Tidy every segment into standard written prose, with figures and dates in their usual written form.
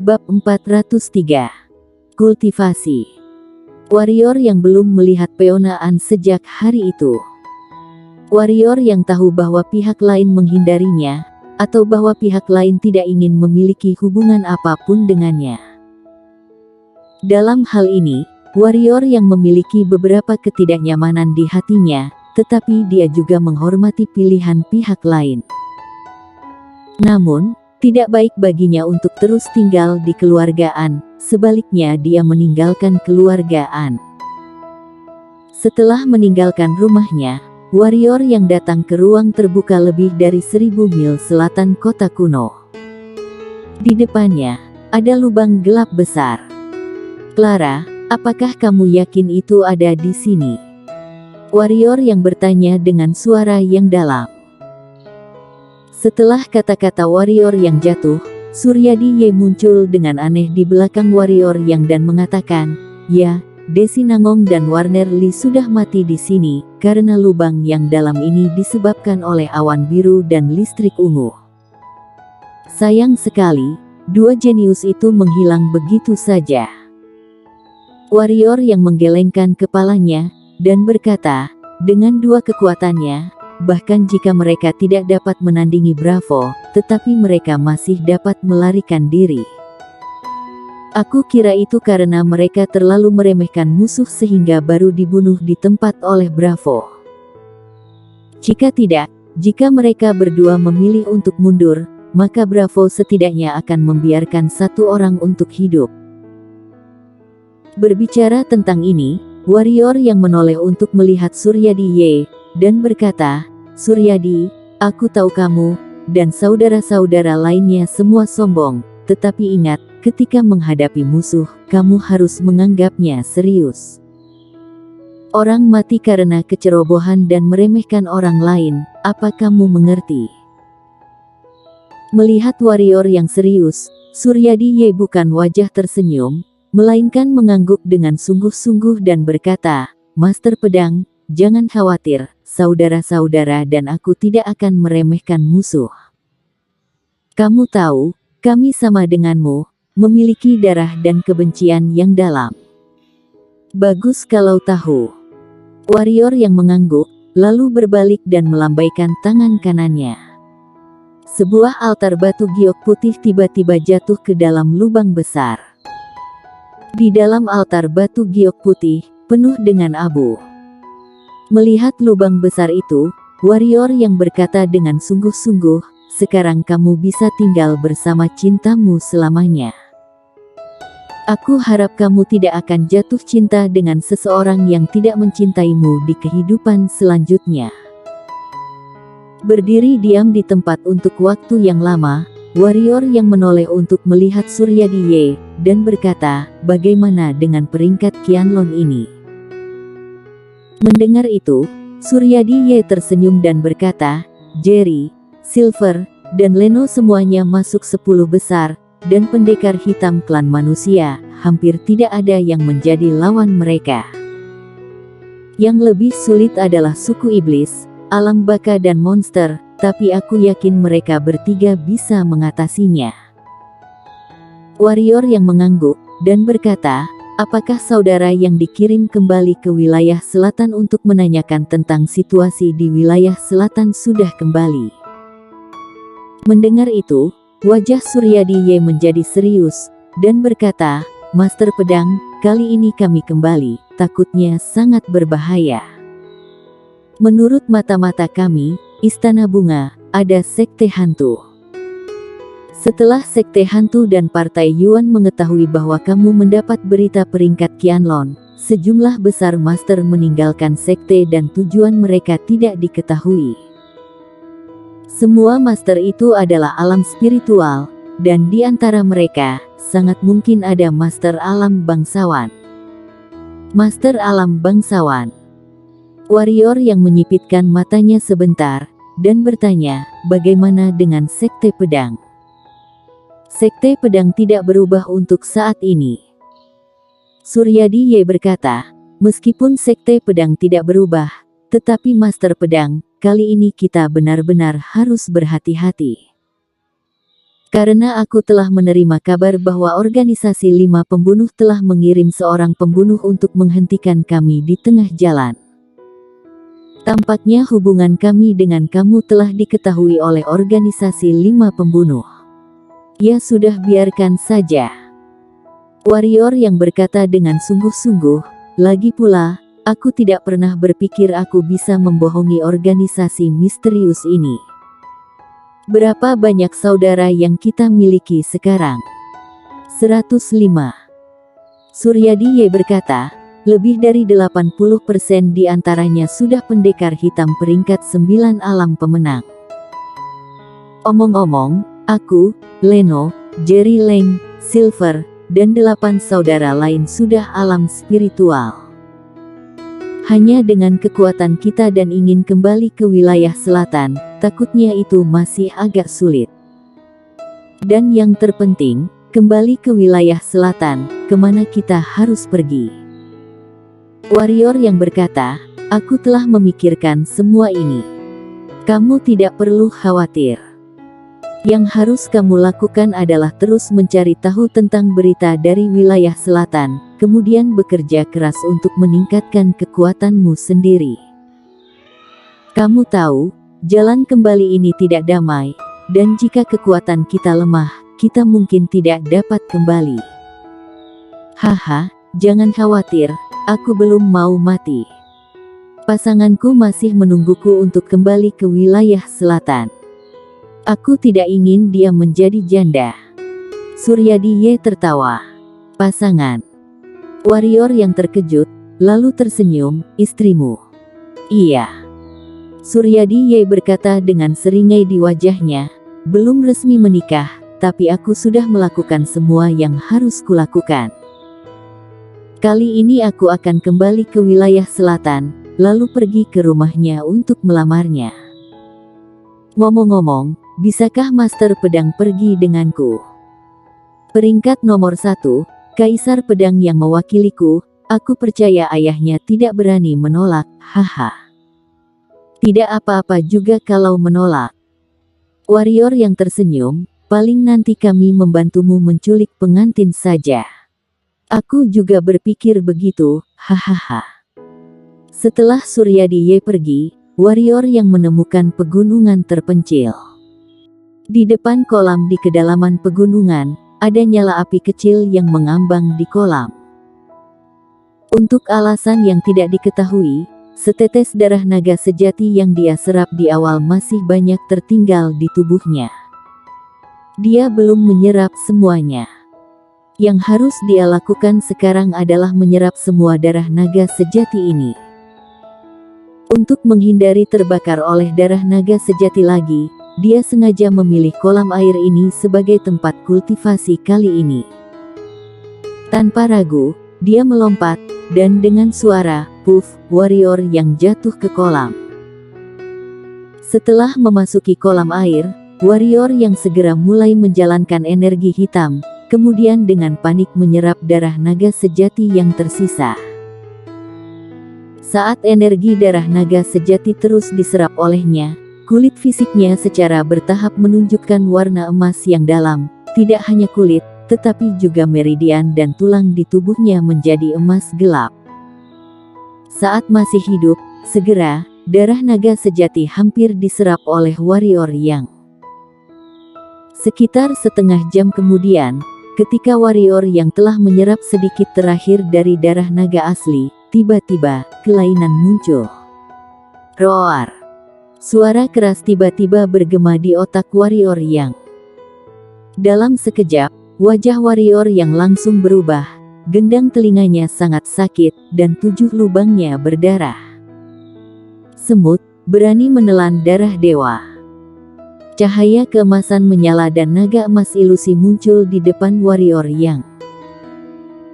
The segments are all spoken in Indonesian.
Bab 403. Kultivasi. Warrior yang belum melihat peonaan sejak hari itu. Warrior yang tahu bahwa pihak lain menghindarinya, atau bahwa pihak lain tidak ingin memiliki hubungan apapun dengannya. Dalam hal ini, warrior yang memiliki beberapa ketidaknyamanan di hatinya, tetapi dia juga menghormati pilihan pihak lain. Namun, tidak baik baginya untuk terus tinggal di keluargaan, sebaliknya dia meninggalkan keluargaan. Setelah meninggalkan rumahnya, warrior yang datang ke ruang terbuka lebih dari 1000 mil selatan kota kuno. Di depannya, ada lubang gelap besar. "Clara, apakah kamu yakin itu ada di sini?" Warrior yang bertanya dengan suara yang dalam. Setelah kata-kata warrior yang jatuh, Suryadi Ye muncul dengan aneh di belakang warrior yang dan mengatakan, "Ya, Desi Nangong dan Warner Lee sudah mati di sini, karena lubang yang dalam ini disebabkan oleh awan biru dan listrik ungu. Sayang sekali, dua jenius itu menghilang begitu saja." Warrior yang menggelengkan kepalanya, dan berkata, dengan dua kekuatannya, bahkan jika mereka tidak dapat menandingi Bravo, tetapi mereka masih dapat melarikan diri. Aku kira itu karena mereka terlalu meremehkan musuh sehingga baru dibunuh di tempat oleh Bravo. Jika tidak, jika mereka berdua memilih untuk mundur, maka Bravo setidaknya akan membiarkan satu orang untuk hidup. Berbicara tentang ini, warrior yang menoleh untuk melihat Suryadi Ye, dan berkata, "Suryadi, aku tahu kamu, dan saudara-saudara lainnya semua sombong, tetapi ingat, ketika menghadapi musuh, kamu harus menganggapnya serius. Orang mati karena kecerobohan dan meremehkan orang lain, apa kamu mengerti?" Melihat warrior yang serius, Suryadi Ye bukan wajah tersenyum, melainkan mengangguk dengan sungguh-sungguh dan berkata, "Master Pedang, jangan khawatir, saudara-saudara dan aku tidak akan meremehkan musuh. Kamu tahu, kami sama denganmu, memiliki darah dan kebencian yang dalam." "Bagus kalau tahu." Warrior yang mengangguk, lalu berbalik dan melambaikan tangan kanannya. Sebuah altar batu giok putih tiba-tiba jatuh ke dalam lubang besar. Di dalam altar batu giok putih, penuh dengan abu. Melihat lubang besar itu, warrior yang berkata dengan sungguh-sungguh, "Sekarang kamu bisa tinggal bersama cintamu selamanya. Aku harap kamu tidak akan jatuh cinta dengan seseorang yang tidak mencintaimu di kehidupan selanjutnya." Berdiri diam di tempat untuk waktu yang lama, warrior yang menoleh untuk melihat Suryadi Ye, dan berkata, "Bagaimana dengan peringkat Qianlong ini?" Mendengar itu, Suryadi Ye tersenyum dan berkata, "Jerry, Silver, dan Leno semuanya masuk 10 besar, dan pendekar hitam klan manusia, hampir tidak ada yang menjadi lawan mereka. Yang lebih sulit adalah suku iblis, alam baka dan monster, tapi aku yakin mereka bertiga bisa mengatasinya." Warrior yang mengangguk, dan berkata, "Apakah saudara yang dikirim kembali ke wilayah selatan untuk menanyakan tentang situasi di wilayah selatan sudah kembali?" Mendengar itu, wajah Suryadi Ye menjadi serius, dan berkata, "Master Pedang, kali ini kami kembali, takutnya sangat berbahaya. Menurut mata-mata kami, Istana Bunga, ada sekte hantu. Setelah sekte hantu dan Partai Yuan mengetahui bahwa kamu mendapat berita peringkat Qianlong, sejumlah besar master meninggalkan sekte dan tujuan mereka tidak diketahui. Semua master itu adalah alam spiritual, dan di antara mereka, sangat mungkin ada master alam bangsawan." "Master alam bangsawan." Warrior yang menyipitkan matanya sebentar, dan bertanya, "Bagaimana dengan sekte pedang?" "Sekte pedang tidak berubah untuk saat ini." Suryadi Ye berkata, "Meskipun sekte pedang tidak berubah, tetapi Master Pedang, kali ini kita benar-benar harus berhati-hati. Karena aku telah menerima kabar bahwa organisasi 5 pembunuh telah mengirim seorang pembunuh untuk menghentikan kami di tengah jalan. Tampaknya hubungan kami dengan kamu telah diketahui oleh organisasi 5 pembunuh. Ya sudah, biarkan saja. Warrior yang berkata dengan sungguh-sungguh, lagi pula, aku tidak pernah berpikir aku bisa membohongi organisasi misterius ini. Berapa banyak saudara yang kita miliki sekarang? 105. Suryadi Y berkata, lebih dari 80% di antaranya sudah pendekar hitam peringkat 9 alam pemenang. Omong-omong, aku, Leno, Jerry Leng, Silver, dan 8 saudara lain sudah alam spiritual. Hanya dengan kekuatan kita dan ingin kembali ke wilayah selatan, takutnya itu masih agak sulit. Dan yang terpenting, kembali ke wilayah selatan, kemana kita harus pergi. Warrior yang berkata, aku telah memikirkan semua ini. Kamu tidak perlu khawatir. Yang harus kamu lakukan adalah terus mencari tahu tentang berita dari wilayah selatan, kemudian bekerja keras untuk meningkatkan kekuatanmu sendiri. Kamu tahu, jalan kembali ini tidak damai, dan jika kekuatan kita lemah, kita mungkin tidak dapat kembali. Haha, jangan khawatir, aku belum mau mati. Pasanganku masih menungguku untuk kembali ke wilayah selatan. Aku tidak ingin dia menjadi janda. Suryadi Y tertawa. Pasangan. Warrior yang terkejut, lalu tersenyum, istrimu. Iya. Suryadi Y berkata dengan seringai di wajahnya, belum resmi menikah, tapi aku sudah melakukan semua yang harus kulakukan. Kali ini aku akan kembali ke wilayah selatan, lalu pergi ke rumahnya untuk melamarnya. Ngomong-ngomong, bisakah Master Pedang pergi denganku? Peringkat nomor 1, Kaisar Pedang yang mewakiliku, aku percaya ayahnya tidak berani menolak, haha. Tidak apa-apa juga kalau menolak. Warrior yang tersenyum, paling nanti kami membantumu menculik pengantin saja. Aku juga berpikir begitu, hahaha. Setelah Suryadi Y pergi, Warrior yang menemukan pegunungan terpencil. Di depan kolam di kedalaman pegunungan, ada nyala api kecil yang mengambang di kolam. Untuk alasan yang tidak diketahui, setetes darah naga sejati yang dia serap di awal masih banyak tertinggal di tubuhnya. Dia belum menyerap semuanya. Yang harus dia lakukan sekarang adalah menyerap semua darah naga sejati ini. Untuk menghindari terbakar oleh darah naga sejati lagi, dia sengaja memilih kolam air ini sebagai tempat kultivasi kali ini. Tanpa ragu, dia melompat, dan dengan suara, puff, warrior yang jatuh ke kolam. Setelah memasuki kolam air, warrior yang segera mulai menjalankan energi hitam, kemudian dengan panik menyerap darah naga sejati yang tersisa. Saat energi darah naga sejati terus diserap olehnya, kulit fisiknya secara bertahap menunjukkan warna emas yang dalam, tidak hanya kulit, tetapi juga meridian dan tulang di tubuhnya menjadi emas gelap. Saat masih hidup, segera, darah naga sejati hampir diserap oleh warrior yang. Sekitar setengah jam kemudian, ketika warrior yang telah menyerap sedikit terakhir dari darah naga asli, tiba-tiba, kelainan muncul. Roar. Suara keras tiba-tiba bergema di otak warrior yang. Dalam sekejap, wajah warrior yang langsung berubah, gendang telinganya sangat sakit, dan 7 lubangnya berdarah. Semut, berani menelan darah dewa. Cahaya keemasan menyala dan naga emas ilusi muncul di depan warrior yang.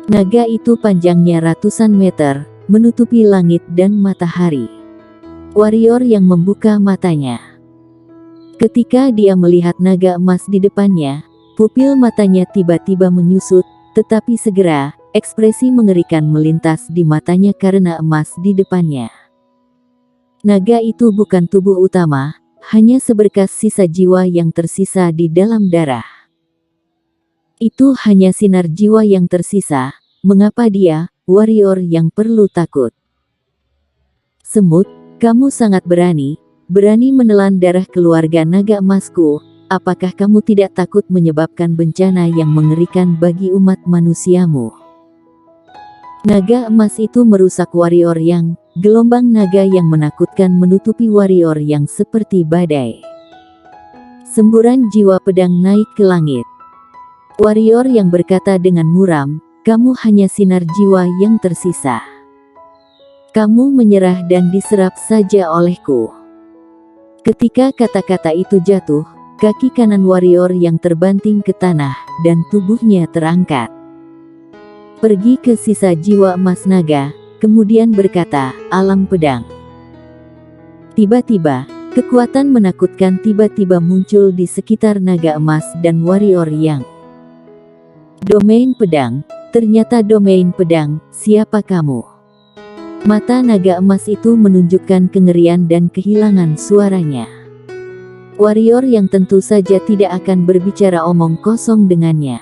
Naga itu panjangnya ratusan meter, menutupi langit dan matahari. Warrior yang membuka matanya. Ketika dia melihat naga emas di depannya, pupil matanya tiba-tiba menyusut, tetapi segera, ekspresi mengerikan melintas di matanya karena emas di depannya. Naga itu bukan tubuh utama, hanya seberkas sisa jiwa yang tersisa di dalam darah. Itu hanya sinar jiwa yang tersisa. Mengapa dia, warrior yang perlu takut? Semut, kamu sangat berani menelan darah keluarga naga emasku. Apakah kamu tidak takut menyebabkan bencana yang mengerikan bagi umat manusiamu? Naga emas itu merusak warrior yang, gelombang naga yang menakutkan menutupi warrior yang seperti badai. Semburan jiwa pedang naik ke langit. Warrior yang berkata dengan muram, kamu hanya sinar jiwa yang tersisa. Kamu menyerah dan diserap saja olehku. Ketika kata-kata itu jatuh, kaki kanan warrior yang terbanting ke tanah, dan tubuhnya terangkat. Pergi ke sisa jiwa emas naga, kemudian berkata, alam pedang. Tiba-tiba, kekuatan menakutkan tiba-tiba muncul di sekitar naga emas dan warrior yang. Domain pedang, ternyata domain pedang, siapa kamu? Mata naga emas itu menunjukkan kengerian dan kehilangan suaranya. Warrior yang tentu saja tidak akan berbicara omong kosong dengannya.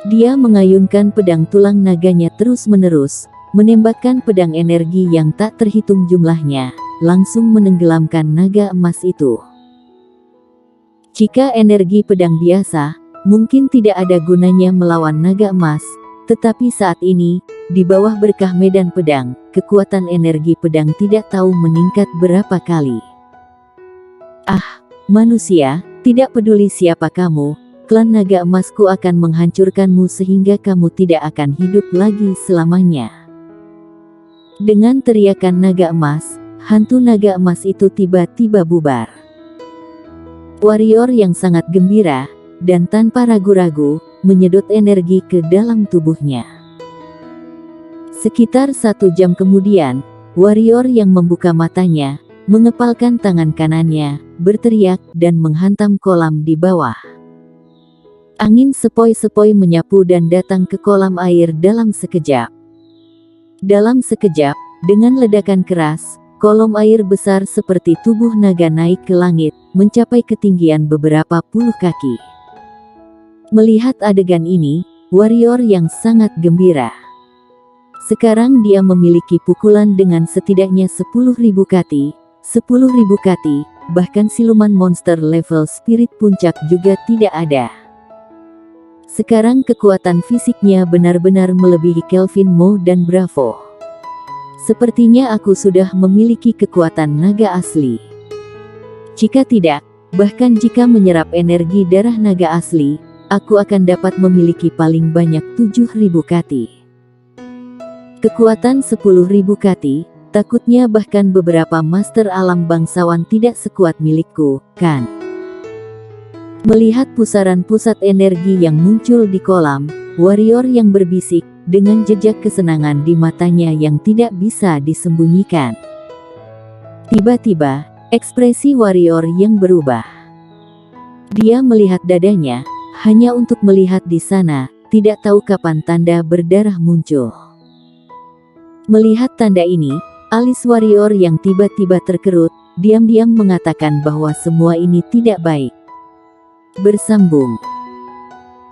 Dia mengayunkan pedang tulang naganya terus-menerus, menembakkan pedang energi yang tak terhitung jumlahnya, langsung menenggelamkan naga emas itu. Jika energi pedang biasa, mungkin tidak ada gunanya melawan naga emas, tetapi saat ini, di bawah berkah medan pedang, kekuatan energi pedang tidak tahu meningkat berapa kali. Ah, manusia, tidak peduli siapa kamu, klan naga emasku akan menghancurkanmu sehingga kamu tidak akan hidup lagi selamanya. Dengan teriakan naga emas, hantu naga emas itu tiba-tiba bubar. Warrior yang sangat gembira, dan tanpa ragu-ragu, menyedot energi ke dalam tubuhnya. Sekitar 1 jam kemudian, warrior yang membuka matanya, mengepalkan tangan kanannya, berteriak, dan menghantam kolam di bawah. Angin sepoi-sepoi menyapu dan datang ke kolam air dalam sekejap. Dalam sekejap, dengan ledakan keras, kolom air besar seperti tubuh naga naik ke langit, mencapai ketinggian beberapa puluh kaki. Melihat adegan ini, warrior yang sangat gembira. Sekarang dia memiliki pukulan dengan setidaknya 10.000 kati, 10.000 kati, bahkan siluman monster level spirit puncak juga tidak ada. Sekarang kekuatan fisiknya benar-benar melebihi Kelvin Mo dan Bravo. Sepertinya aku sudah memiliki kekuatan naga asli. Jika tidak, bahkan jika menyerap energi darah naga asli, aku akan dapat memiliki paling banyak 7.000 kati. Kekuatan 10.000 kati, takutnya bahkan beberapa master alam bangsawan tidak sekuat milikku, kan? Melihat pusaran pusat energi yang muncul di kolam, warrior yang berbisik, dengan jejak kesenangan di matanya yang tidak bisa disembunyikan. Tiba-tiba, ekspresi warrior yang berubah. Dia melihat dadanya, hanya untuk melihat di sana, tidak tahu kapan tanda berdarah muncul. Melihat tanda ini, alis warrior yang tiba-tiba terkerut, diam-diam mengatakan bahwa semua ini tidak baik. Bersambung.